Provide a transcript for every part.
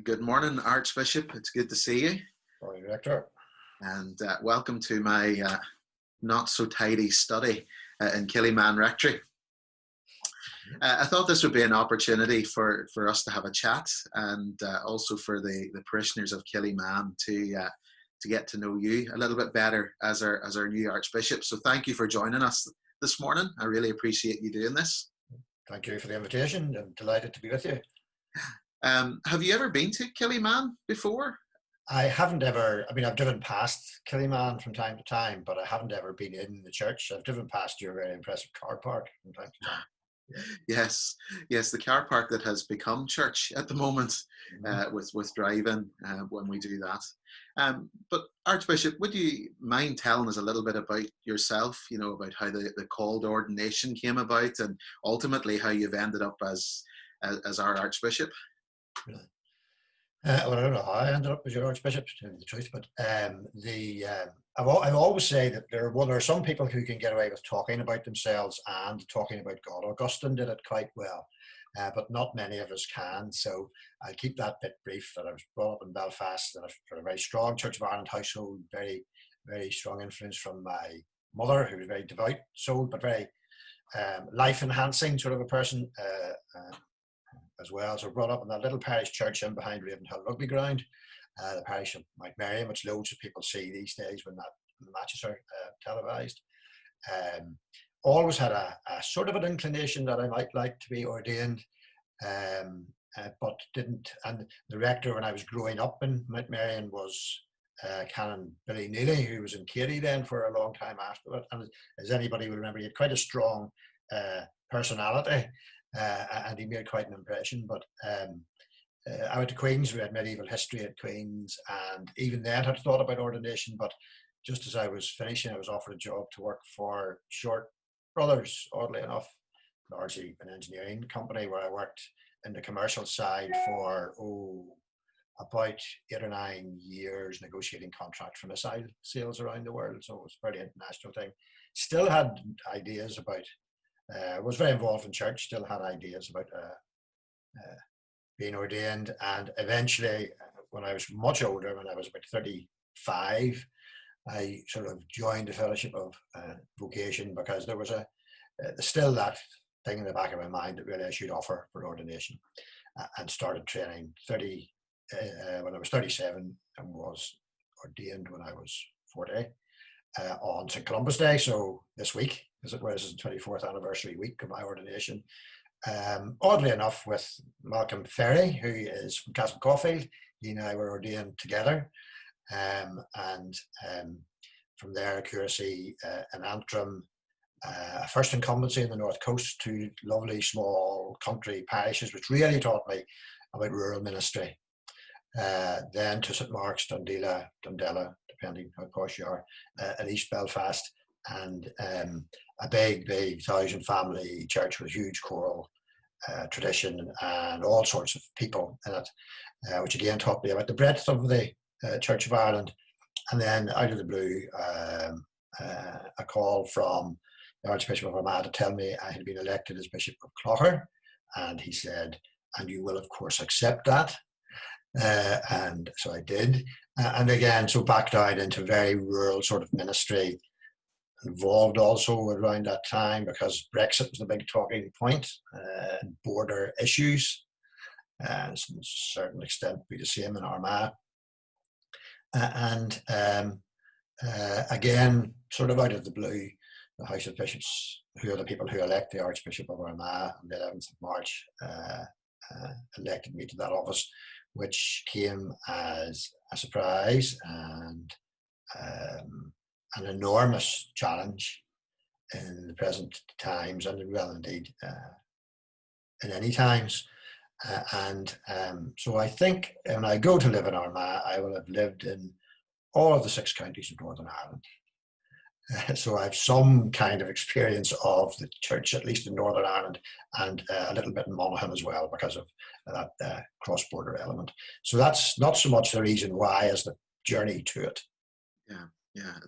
Good morning, Archbishop. It's good to see you. Morning, Rector. And welcome to my not so tidy study in Killyman Rectory. I thought this would be an opportunity for us to have a chat and also for the parishioners of Killyman to get to know you a little bit better as our new Archbishop. So thank you for joining us this morning. I really appreciate you doing this. Thank you for the invitation. I'm delighted to be with you. Have you ever been to Killyman before? I haven't ever, I've driven past Killyman from time to time, but I haven't ever been in the church. I've driven past your very impressive car park from time to time. Yes, the car park that has become church at the moment, with driving when we do that. But Archbishop, would you mind telling us a little bit about yourself, about how the called ordination came about and ultimately how you've ended up as our Archbishop? Really? Well, I don't know how I ended up as your Archbishop, to tell you the truth, but I always say that there are some people who can get away with talking about themselves and talking about God. Augustine did it quite well, but not many of us can. So I'll keep that bit brief. That I was brought up in Belfast in a very strong Church of Ireland household, very, very strong influence from my mother, who was very devout soul, but very life-enhancing sort of a person. As well. So brought up in that little parish church in behind Ravenhill Rugby Ground, the parish of Mount Mary, which loads of people see these days when the matches are televised. Always had a sort of an inclination that I might like to be ordained, but didn't. And the rector, when I was growing up in Mount Mary, was Canon Billy Neely, who was in Katy then for a long time after it. And as anybody will remember, he had quite a strong personality. And he made quite an impression. But I went to Queen's. We had medieval history at Queen's, and even then had thought about ordination. But just as I was finishing, I was offered a job to work for Short Brothers, oddly enough, largely an engineering company, where I worked in the commercial side for about 8 or 9 years, negotiating contracts for missile sales around the world. So it was a very international thing. Still had ideas about. Was very involved in church, still had ideas about being ordained, and eventually, when I was much older, when I was about 35, I sort of joined the Fellowship of Vocation, because there was still that thing in the back of my mind that really I should offer for ordination, and started training when I was 37 and was ordained when I was 40 on St. Columbus Day, so this week, as it was, the 24th anniversary week of my ordination. Oddly enough, with Malcolm Ferry, who is from Castle Caulfield. He and I were ordained together. And from there, curacy in Antrim, first incumbency in the North Coast, 2 lovely small country parishes, which really taught me about rural ministry. Then to St. Mark's, Dundela, depending how posh you are, at East Belfast, and a big 1,000 family church with a huge choral tradition and all sorts of people in it, which again taught me about the breadth of the Church of Ireland. And then out of the blue, a call from the Archbishop of Armagh to tell me I had been elected as Bishop of Clogher, and he said, "And you will of course accept that." And so I did, and again, so back down into very rural sort of ministry, involved also around that time because Brexit was the big talking point, border issues, and to a certain extent be the same in Armagh, and again, sort of out of the blue, the House of Bishops, who are the people who elect the Archbishop of Armagh on the 11th of March, elected me to that office, which came as a surprise and an enormous challenge in the present times, and well indeed in any times. So I think when I go to live in Armagh, I will have lived in all of the 6 counties of Northern Ireland. So I have some kind of experience of the church, at least in Northern Ireland, and a little bit in Monaghan as well, because of that cross-border element. So that's not so much the reason why as the journey to it. Yeah,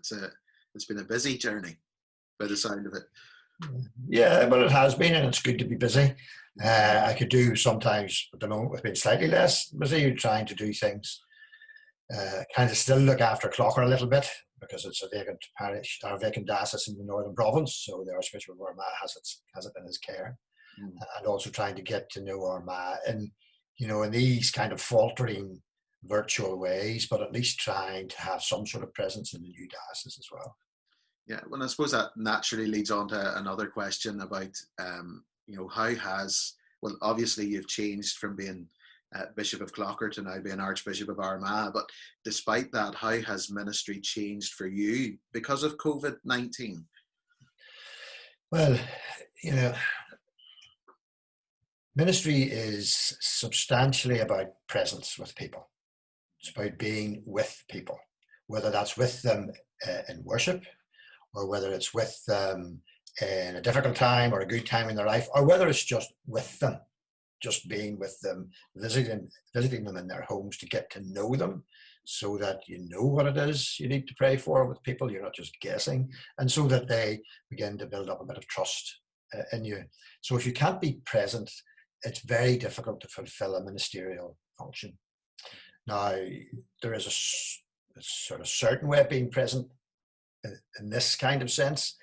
it's been a busy journey by the sound of it. Yeah, but it has been, and it's good to be busy. I could do sometimes at the moment with being slightly less busy, trying to do things, kind of still look after Clocker a little bit because it's a vacant parish, or vacant diocese in the Northern Province. So the Archbishop of Armagh has it in his care, and also trying to get to know Armagh in these kind of faltering virtual ways, but at least trying to have some sort of presence in the new diocese as well. Yeah, well, I suppose that naturally leads on to another question about, well, obviously you've changed from being Bishop of Clocker to now being Archbishop of Armagh, but despite that, how has ministry changed for you because of COVID-19? Well, ministry is substantially about presence with people. It's about being with people, whether that's with them in worship, or whether it's with them in a difficult time or a good time in their life, or whether it's just with them, just being with them, visiting them in their homes to get to know them so that you know what it is you need to pray for with people. You're not just guessing, and so that they begin to build up a bit of trust in you. So if you can't be present, it's very difficult to fulfill a ministerial function. Now, there is a sort of certain way of being present in this kind of sense,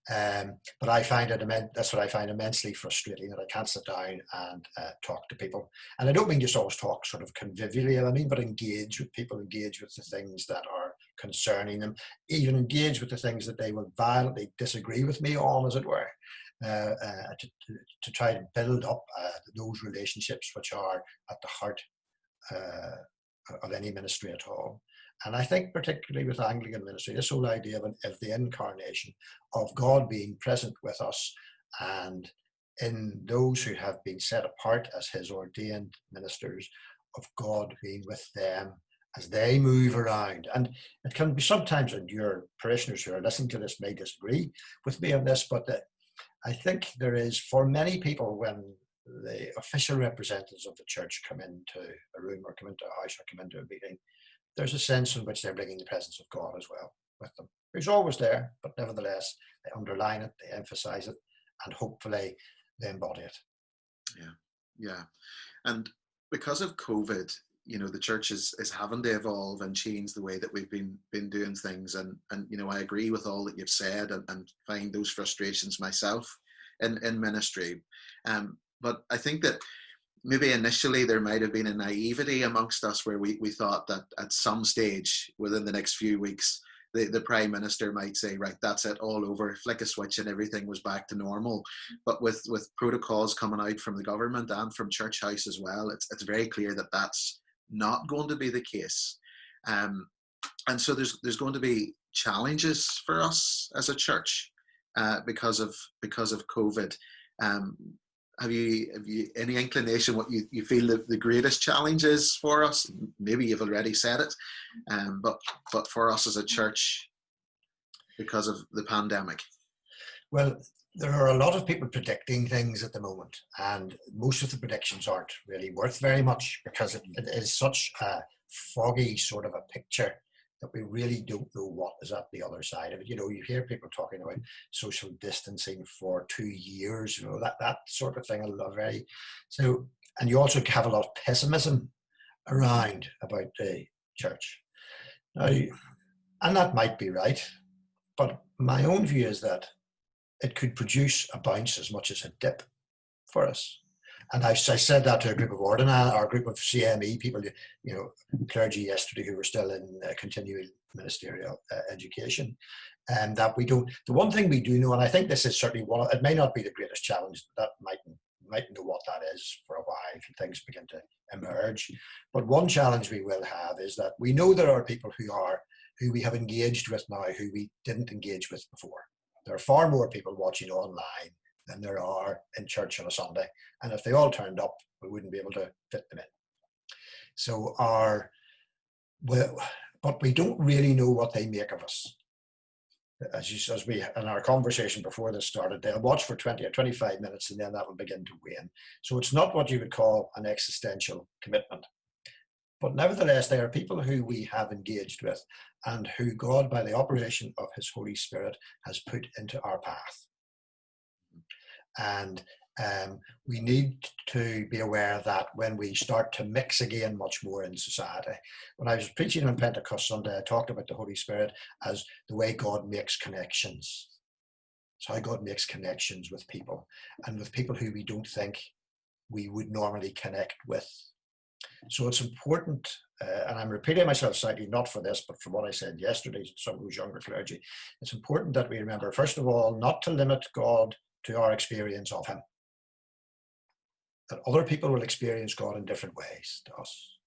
but I find that's what I find immensely frustrating, that I can't sit down and talk to people. And I don't mean just always talk sort of convivially, but engage with people, engage with the things that are concerning them, even engage with the things that they will violently disagree with me on, as it were, to try to build up those relationships which are at the heart of any ministry at all. And I think particularly with Anglican ministry, this whole idea of the incarnation, of God being present with us, and in those who have been set apart as his ordained ministers, of God being with them as they move around. And it can be sometimes, and your parishioners who are listening to this may disagree with me on this, but I think there is, for many people, when the official representatives of the church come into a room or come into a house or come into a meeting, there's a sense in which they're bringing the presence of God as well with them, who's always there, but nevertheless, they underline it, they emphasize it, and hopefully they embody it. Yeah. And because of COVID, the church is having to evolve and change the way that we've been doing things. And I agree with all that you've said, and find those frustrations myself in ministry. But I think that maybe initially there might have been a naivety amongst us where we thought that at some stage within the next few weeks, the Prime Minister might say, right, that's it, all over, flick a switch and everything was back to normal. But with protocols coming out from the government and from Church House as well, it's very clear that that's not going to be the case. And so there's going to be challenges for us as a church because of COVID. Have you any inclination what you feel the greatest challenge is for us? Maybe you've already said it, but for us as a church because of the pandemic. Well, there are a lot of people predicting things at the moment, and most of the predictions aren't really worth very much because it is such a foggy sort of a picture that we really don't know what is at the other side of it. You hear people talking about social distancing for 2 years, that sort of thing. And you also have a lot of pessimism around about the church. Now, and that might be right, but my own view is that it could produce a bounce as much as a dip for us. And I said that to a group of ordinary, or a group of CME people, clergy yesterday who were still in continuing ministerial education, and that we don't. The one thing we do know, and I think this is certainly one. It may not be the greatest challenge. That might know what that is for a while if things begin to emerge. But one challenge we will have is that we know there are people who we have engaged with now who we didn't engage with before. There are far more people watching online than there are in church on a Sunday. And if they all turned up, we wouldn't be able to fit them in. So but we don't really know what they make of us. As we, in our conversation before this started, they'll watch for 20 or 25 minutes and then that will begin to wane. So it's not what you would call an existential commitment. But nevertheless, they are people who we have engaged with and who God, by the operation of his Holy Spirit, has put into our path. And We need to be aware that when we start to mix again much more in society. When I was preaching on Pentecost Sunday, I talked about the Holy Spirit as the way God makes connections. It's how God makes connections with people, and with people who we don't think we would normally connect with. So it's important, and I'm repeating myself slightly, not for this, but for what I said yesterday to some of those younger clergy. It's important that we remember, first of all, not to limit God to our experience of him. That other people will experience God in different ways to us.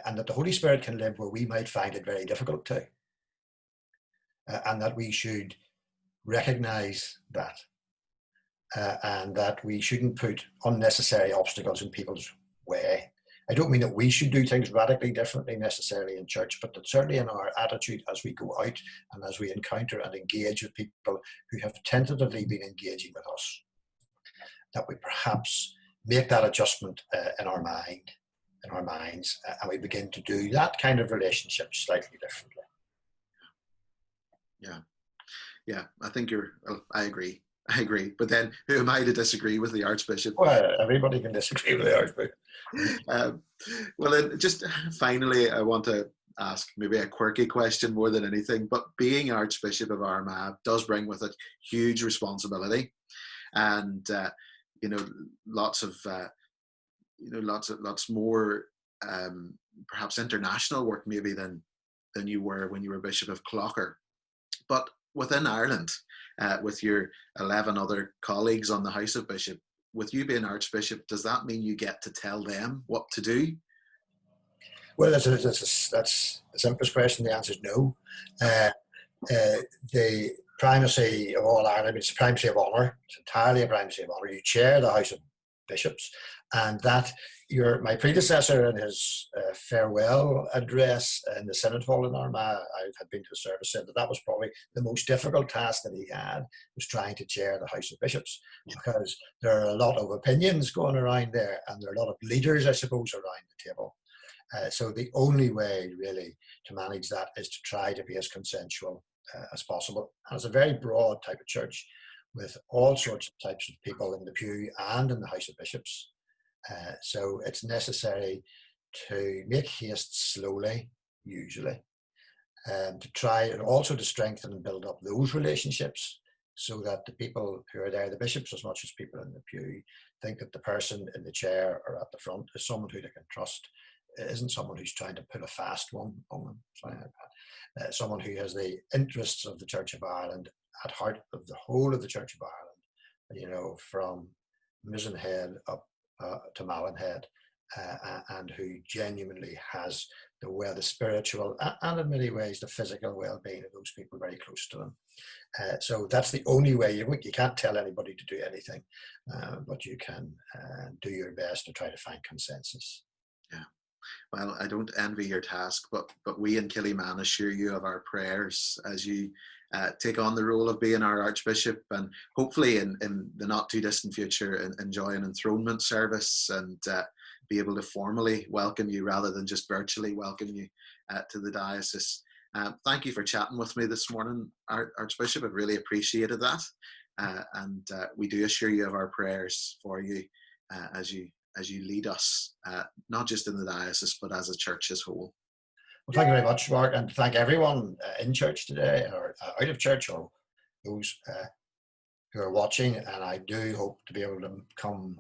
And that the Holy Spirit can live where we might find it very difficult to. And that we should recognize that. And that we shouldn't put unnecessary obstacles in people's way. I don't mean that we should do things radically differently necessarily in church, but that certainly in our attitude as we go out and as we encounter and engage with people who have tentatively been engaging with us, that we perhaps make that adjustment in our minds, and we begin to do that kind of relationship slightly differently. Yeah, I agree. But then who am I to disagree with the Archbishop? Well, everybody can disagree with the Archbishop. Well, then just finally, I want to ask maybe a quirky question more than anything, but being Archbishop of Armagh does bring with it huge responsibility, and lots more perhaps international work maybe than you were when you were Bishop of Clocker. But within Ireland, with your 11 other colleagues on the House of Bishop, with you being Archbishop, does that mean you get to tell them what to do? Well, that's the simplest question. The answer is no. The primacy of all Ireland, it's a primacy of honour. It's entirely a primacy of honour. You chair the House of Bishops, and that my predecessor in his farewell address in the Synod Hall in Armagh, I had been to the service, said that was probably the most difficult task that he had, was trying to chair the House of Bishops, because there are a lot of opinions going around there, and there are a lot of leaders, I suppose, around the table. So the only way really to manage that is to try to be as consensual as possible. And it's a very broad type of church with all sorts of types of people in the pew and in the House of Bishops. So it's necessary to make haste slowly, usually, to try and also to strengthen and build up those relationships, so that the people who are there, the bishops as much as people in the pew, think that the person in the chair or at the front is someone who they can trust. It isn't someone who's trying to put a fast one on them. Someone who has the interests of the Church of Ireland at heart, of the whole of the Church of Ireland, from Mizenhead up to Mallinhead, and who genuinely has the spiritual and in many ways the physical well-being of those people very close to them. So that's the only way. You can't tell anybody to do anything, but you can do your best to try to find consensus. Yeah. Well, I don't envy your task, but we in Killyman assure you of our prayers as you take on the role of being our Archbishop, and hopefully in the not too distant future enjoy an enthronement service and be able to formally welcome you rather than just virtually welcome you to the diocese. Thank you for chatting with me this morning, Archbishop. I really appreciated that, and we do assure you of our prayers for you as you lead us, not just in the diocese, but as a church as a whole. Well, thank you very much, Mark, and thank everyone in church today, or out of church, or those who are watching. And I do hope to be able to come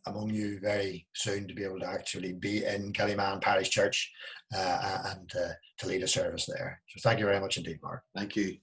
among you very soon, to be able to actually be in Killyman Parish Church and to lead a service there. So thank you very much indeed, Mark. Thank you.